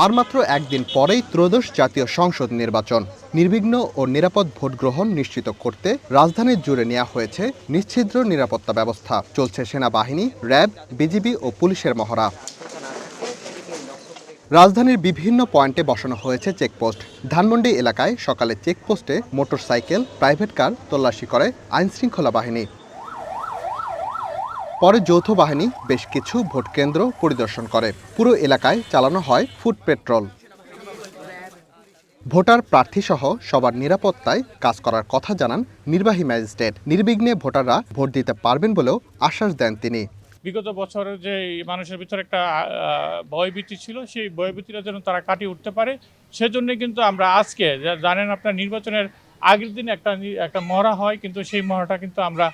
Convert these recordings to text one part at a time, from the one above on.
আর মাত্র একদিন পরেই ত্রয়োদশ জাতীয় সংসদ নির্বাচন। নির্বিঘ্ন ও নিরাপদ ভোট গ্রহণ নিশ্চিত করতে রাজধানী জুড়ে নেওয়া হয়েছে নিশ্ছিদ্র নিরাপত্তা ব্যবস্থা। চলছে সেনাবাহিনী, র্যাব, বিজিবি ও পুলিশের মহড়া। রাজধানীর বিভিন্ন পয়েন্টে বসানো হয়েছে চেকপোস্ট। ধানমন্ডি এলাকায় সকালে চেকপোস্টে মোটরসাইকেল, প্রাইভেট কার তল্লাশি করে আইনশৃঙ্খলা বাহিনী। পরে যৌথ বাহিনী বেশ কিছু ভোট কেন্দ্র পরিদর্শন করে। পুরো এলাকায় চালানো হয় ফুট পেট্রোল। ভোটার, প্রার্থীসহ সবার নিরাপত্তায় কাজ করার কথা জানান নির্বাহী ম্যাজিস্ট্রেট। নির্বিঘ্নে ভোটাররা ভোট দিতে পারবেন বলেও আশ্বাস দেন তিনি। বিগত বছরের যে মানুষের ভিতরে একটা ভয়ভীতি ছিল, সেই ভয়ভীতিটা যেন তারা কাটিয়ে উঠতে পারে, সেজন্য কিন্তু আমরা আজকে জানেন আপনার নির্বাচনের আগের দিন একটা মহড়া হয়, কিন্তু সেই মহড়াটা কিন্তু আমরা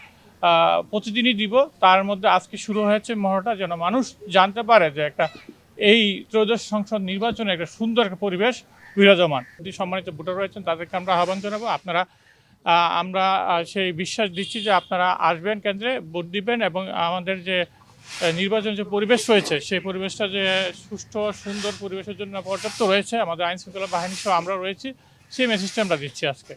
প্রতিদিনই দিব। তার মধ্যে আজকে শুরু হয়েছে মহড়াটা, যেন মানুষ জানতে পারে যে এই ত্রয়োদশ সংসদ নির্বাচনে একটা সুন্দর একটা পরিবেশ বিরাজমান। যদি সম্মানিত ভোটার রয়েছেন তাদেরকে আমরা আহ্বান জানাবো, আমরা সেই বিশ্বাস দিচ্ছি যে আপনারা আসবেন, কেন্দ্রে ভোট দিবেন এবং আমাদের যে নির্বাচন যে পরিবেশ রয়েছে সেই পরিবেশটা যে সুষ্ঠু সুন্দর পরিবেশের জন্য পর্যাপ্ত রয়েছে। আমাদের আইন শৃঙ্খলা বাহিনী সহ আমরা রয়েছি, সেই মেসেজটা আমরা দিচ্ছি আজকে।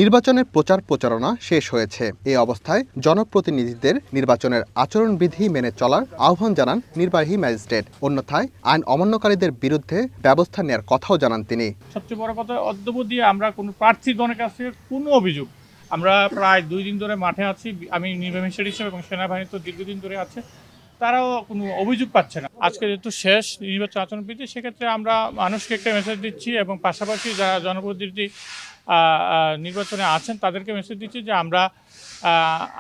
নির্বাচনের প্রচার প্রচারণা শেষ হয়েছে। এই অবস্থায় জনপ্রতিনিধিদের নির্বাচনের আচরণবিধি মেনে চলার আহ্বান জানান নির্বাহী ম্যাজিস্ট্রেট। অন্যথায় আইন অমান্যকারীদের বিরুদ্ধে ব্যবস্থা নেওয়ার কথাও জানান তিনি। সবচেয়ে বড় কথা, অদ্যাবধি আমরা কোনো প্রার্থীগণের কাছ থেকে কোনো অভিযোগ, আমরা প্রায় 2 দিন ধরে মাঠে আছি, আমি নির্বাহী ম্যাজিস্ট্রেট হিসেবে, এবং সেনাবাহিনী তো দীর্ঘদিন ধরে আছে, তারাও কোনো অভিযোগ পাচ্ছে না। আজকে যেহেতু শেষ নির্বাচন আচরণবিধি, সেক্ষেত্রে আমরা মানুষকে একটা মেসেজ দিচ্ছি এবং পাশাপাশি যারা জনপ্রতিনিধি নির্বাচনে আছেন তাদেরকে মেসেজ দিচ্ছি যে আমরা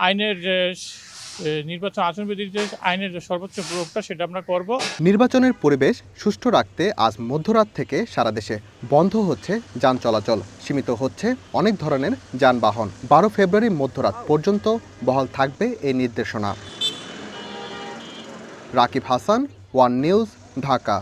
আইনের যে নির্বাচন আচরণবিধির যে আইনের যে সর্বোচ্চ প্রয়োগটা সেটা আমরা করব। নির্বাচনের পরিবেশ সুষ্ঠু রাখতে আজ মধ্যরাত থেকে সারা দেশে বন্ধ হচ্ছে যান চলাচল, সীমিত হচ্ছে অনেক ধরনের যানবাহন। 12 ফেব্রুয়ারি মধ্যরাত পর্যন্ত বহাল থাকবে এই নির্দেশনা। Rakib Hasan, one news, Dhaka.